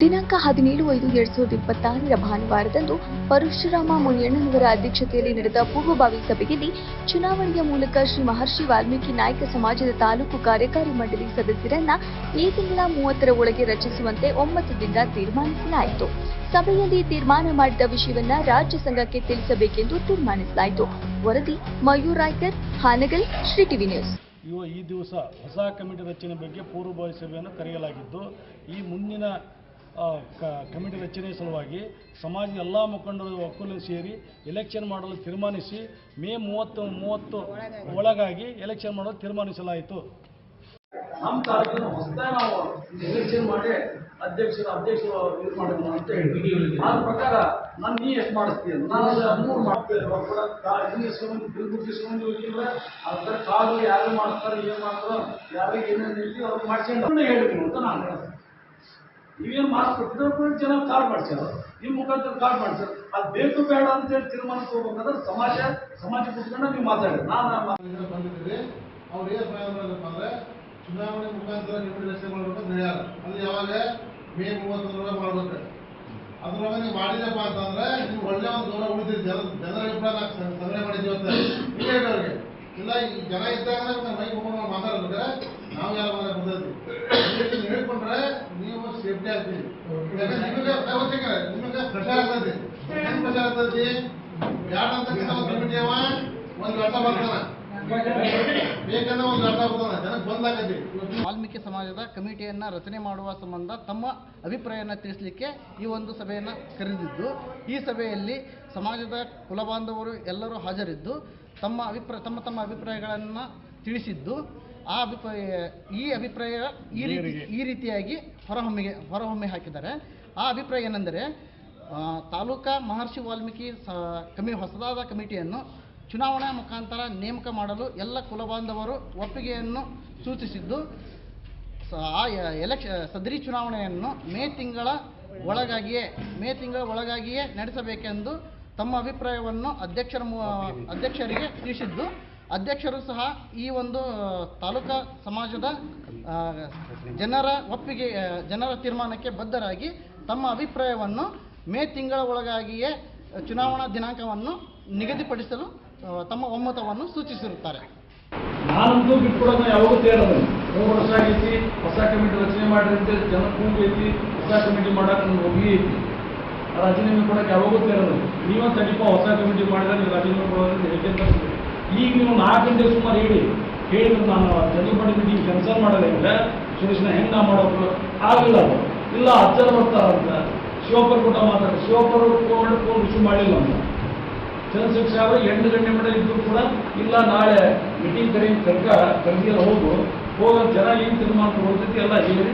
ದಿನಾಂಕ 17/5/2026 ಭಾನುವಾರದಂದು ಪರಶುರಾಮ ಮುನಿಯಣ್ಣನವರ ಅಧ್ಯಕ್ಷತೆಯಲ್ಲಿ ನಡೆದ ಪೂರ್ವಭಾವಿ ಸಭೆಯಲ್ಲಿ ಚುನಾವಣೆಯ ಮೂಲಕ ಶ್ರೀ ಮಹರ್ಷಿ ವಾಲ್ಮೀಕಿ ನಾಯಕ ಸಮಾಜದ ತಾಲೂಕು ಕಾರ್ಯಕಾರಿ ಮಂಡಳಿ ಸದಸ್ಯರನ್ನ ಈ ತಿಂಗಳ 30ರ ಒಳಗೆ ರಚಿಸುವಂತೆ ಒಮ್ಮತದಿಂದ ತೀರ್ಮಾನಿಸಲಾಯಿತು. ಸಭೆಯಲ್ಲಿ ತೀರ್ಮಾನ ಮಾಡಿದ ವಿಷಯವನ್ನ ರಾಜ್ಯ ಸಂಘಕ್ಕೆ ತಿಳಿಸಬೇಕೆಂದು ತೀರ್ಮಾನಿಸಲಾಯಿತು. ವರದಿ ಮಯೂರ್ ರಾಯ್ಕರ್, ಹಾನಗಲ್, ಶ್ರೀ ಟಿವಿ ನ್ಯೂಸ್. ಈ ದಿವಸ ಹೊಸ ಕಮಿಟಿ ರಚನೆ ಬಗ್ಗೆ ಪೂರ್ವಭಾವಿ ಸಭೆಯನ್ನು ಕರೆಯಲಾಗಿದ್ದು, ಈ ಮುಂದಿನ ಕಮಿಟಿ ರಚನೆ ಸಲುವಾಗಿ ಸಮಾಜದ ಎಲ್ಲ ಮುಖಂಡರು ಒಕ್ಕೂಲ ಸೇರಿ ಎಲೆಕ್ಷನ್ ಮಾಡಲು ತೀರ್ಮಾನಿಸಿ ಮೇ 30 ಒಳಗಾಗಿ ಎಲೆಕ್ಷನ್ ಮಾಡಲು ತೀರ್ಮಾನಿಸಲಾಯಿತು. ನಮ್ಮ ತಾಲೂಕಿನ ಹೊಸದಾಗಿ ನಾವು ಎಲೆಕ್ಷನ್ ಮಾಡಿ ಅಧ್ಯಕ್ಷರು ಇದು ಮಾಡಬೇಕು ಅಂತ ಹೇಳ್ತೀವಿ. ಆ ಪ್ರಕಾರ ನಾನು ನೀ ಎಷ್ಟು ಮಾಡಿಸ್ತೀನಿ, ನಾನು 3 ಮಾಡ್ತೇನೆ. ಬಿಲ್ಬುಟ್ಟಿಸ್ಕೊಂಡು ಹೋಗಿಲ್ಲ, ಅದರ ಕಾಲು ಯಾರು ಮಾಡ್ತಾರೆ, ಏನು ಮಾಡ್ತಾರೋ, ಯಾರಿಗೆ ಏನೇನು ಹೇಳ್ತೀವಿ ಅವ್ರು ಮಾಡ್ಸ್ಕೊಂಡು ಹೇಳ್ತೀನಿ ಅಂತ ನಾನು ಹೇಳ್ತೀನಿ. ನೀವೇನು ಮಾಡಿಸ್ಕೊಟ್ಟಿದ್ರೆ ಜನ ಕಾರ್ಡ್ ಮಾಡ್ಸ್ಯಾರ, ನಿಮ್ಮ ಮುಖಾಂತರ ಕಾರ್ಡ್ ಮಾಡ್ಸ್ಯಾರ. ಅದು ಬೇಕು ಬೇಡ ಅಂತೇಳಿ ತೀರ್ಮಾನ ತಗೋಬೇಕಾದ್ರೆ ಸಮಾಜ ಕುತ್ಕೊಂಡು ನೀವು ಮಾತಾಡಿ. ನಾನು ಬಂದಿದ್ದೀವಿ. ಅವ್ರು ಏನು ಪ್ರಯಾಣ ಮಾಡಬೇಕು ಅಂದರೆ ಚುನಾವಣೆ ಮುಖಾಂತರ ಕಮಿಟಿ ರಚನೆ ಮಾಡಬೇಕು ಅಂತ ಹೇಳ್ಯಾರ. ಅದು ಯಾವಾಗ ಮೇ 30 ಮಾಡ್ಬೇಕು. ಅದ್ರೊಳಗೆ ನೀವು ಮಾಡಿದಪ್ಪ ಅಂತಂದ್ರೆ ನೀವು ಒಳ್ಳೆ ಒಂದು ಗೌರವ ಉಳಿದಿದ್ದು ಜನರ ಅಭಿಪ್ರಾಯ ಸಂಗ್ರಹ ಮಾಡಿದ್ದೀವಿ ಅಂತ ಇಲ್ಲ ಅವ್ರಿಗೆ ಇಲ್ಲ. ಈ ಜನ ಇದ್ದಾಗ ಮೈ ಮುಖಂಡು ಮಾತಾಡ್ಬೇಕಾದ್ರೆ ನಾವು ಯಾರು ಬಂದಿರ್ತೀವಿ ಹೇಳ್ಕೊಂಡ್ರೆ ನೀವು ಸೇಫ್ಟಿ ಆಗ್ತೀವಿ. ನಿಮಗೆ ಪ್ರಚಾರ ಆಗ್ತದೆ. ಏನು ಪ್ರಚಾರ ಆಗ್ತದೆ? ಯಾರು ಅಂತ ಕಮಿಟಿ ಅವ ಒಂದು ಅರ್ಥ ಬರ್ತಾನೆ, ಬೇಕಂದ್ರೆ ಒಂದು ಅರ್ಥ ಬರ್ತಾನೆ, ಜನಕ್ಕೆ ಬಂದಾಗತ್ತೆ. ವಾಲ್ಮೀಕಿ ಸಮಾಜದ ಕಮಿಟಿಯನ್ನು ರಚನೆ ಮಾಡುವ ಸಂಬಂಧ ತಮ್ಮ ಅಭಿಪ್ರಾಯವನ್ನು ತಿಳಿಸಲಿಕ್ಕೆ ಈ ಒಂದು ಸಭೆಯನ್ನು ಕರೆದಿದ್ದು, ಈ ಸಭೆಯಲ್ಲಿ ಸಮಾಜದ ಕುಲಬಾಂಧವರು ಎಲ್ಲರೂ ಹಾಜರಿದ್ದು ತಮ್ಮ ಅಭಿಪ್ರಾಯಗಳನ್ನು ತಿಳಿಸಿದ್ದು, ಈ ಅಭಿಪ್ರಾಯ ಈ ರೀತಿಯಾಗಿ ಹೊರಹೊಮ್ಮೆ ಹಾಕಿದ್ದಾರೆ. ಆ ಅಭಿಪ್ರಾಯ ಏನೆಂದರೆ, ತಾಲೂಕಾ ಮಹರ್ಷಿ ವಾಲ್ಮೀಕಿ ಹೊಸದಾದ ಕಮಿಟಿಯನ್ನು ಚುನಾವಣಾ ಮುಖಾಂತರ ನೇಮಕ ಮಾಡಲು ಎಲ್ಲ ಕುಲಬಾಂಧವರು ಒಪ್ಪಿಗೆಯನ್ನು ಸೂಚಿಸಿದ್ದು, ಸದರಿ ಚುನಾವಣೆಯನ್ನು ಮೇ ತಿಂಗಳ ಒಳಗಾಗಿಯೇ ನಡೆಸಬೇಕೆಂದು ತಮ್ಮ ಅಭಿಪ್ರಾಯವನ್ನು ಅಧ್ಯಕ್ಷರಿಗೆ ತಿಳಿಸಿದ್ದು, ಅಧ್ಯಕ್ಷರು ಸಹ ಈ ಒಂದು ತಾಲೂಕಾ ಸಮಾಜದ ಜನರ ತೀರ್ಮಾನಕ್ಕೆ ಬದ್ಧರಾಗಿ ತಮ್ಮ ಅಭಿಪ್ರಾಯವನ್ನು ಮೇ ತಿಂಗಳ ಒಳಗಾಗಿಯೇ ಚುನಾವಣಾ ದಿನಾಂಕವನ್ನು ನಿಗದಿಪಡಿಸಲು ತಮ್ಮ ಒಮ್ಮತವನ್ನು ಸೂಚಿಸಿರುತ್ತಾರೆ. ನಾನಂತೂ ಬಿಟ್ಕೊಡೋಣ ಯಾವಾಗ ತೇರೋದು. 3 ವರ್ಷ ಆಗೈತಿ, ಹೊಸ ಕಮಿಟಿ ರಚನೆ ಮಾಡಿದಂತೆ ಜನ ಕೂಗಿ ಐತಿ, ಹೊಸ ಕಮಿಟಿ ಮಾಡಕ್ಕೆ ನಮ್ಗೆ ಹೋಗಿ ಐತಿ. ರಾಜೀನಾಮೆ ಕೊಡೋಕೆ ಯಾವಾಗೂ ತೇರೋದು. ನೀವೊಂದು ತಡಿಪ ಹೊಸ ಕಮಿಟಿ ಮಾಡಿದ್ರೆ ನೀವು ರಾಜೀನಾಮೆ ಕೊಡೋದ್ರೆ ಹೇಗೆ ಈಗ ನೀವು 4 ಗಂಟೆ ಸುಮಾರು ಹೇಳಿದ್ರು ನಾನು ಜನರಲ್ ಮಾಡಿ ನೀವು ಕೆಲಸ ಮಾಡೋದಿಲ್ಲ, ಸುರೇಶ್ನ ಹೆಂಗೆ ನಾ ಮಾಡೋದು ಆಗಿಲ್ಲ. ಅದು ಇಲ್ಲ 10 ಬರ್ತಾರಂತ ಶಿವಪ್ಪರು ಕೂಡ ಮಾತಾಡ್ತಾರೆ. ಶಿವಪ್ಪರು ಫೋನ್ ರಿಸೀವ್ ಮಾಡಲಿಲ್ಲ ಅಂತ ಚಂದ್ರಶೇಖರ್ ಅವರು 8 ಗಂಟೆ ಮಟ್ಟ ಇದ್ದರೂ ಕೂಡ ಇಲ್ಲ, ನಾಳೆ ಮೀಟಿಂಗ್ ಕರೆದಿಲ್ಲ, ಹೋಗೋ ಜನ ಏನು ತೀರ್ಮಾನ ತಗೊಳ್ತೈತಿ ಎಲ್ಲ ಹೇಳಿ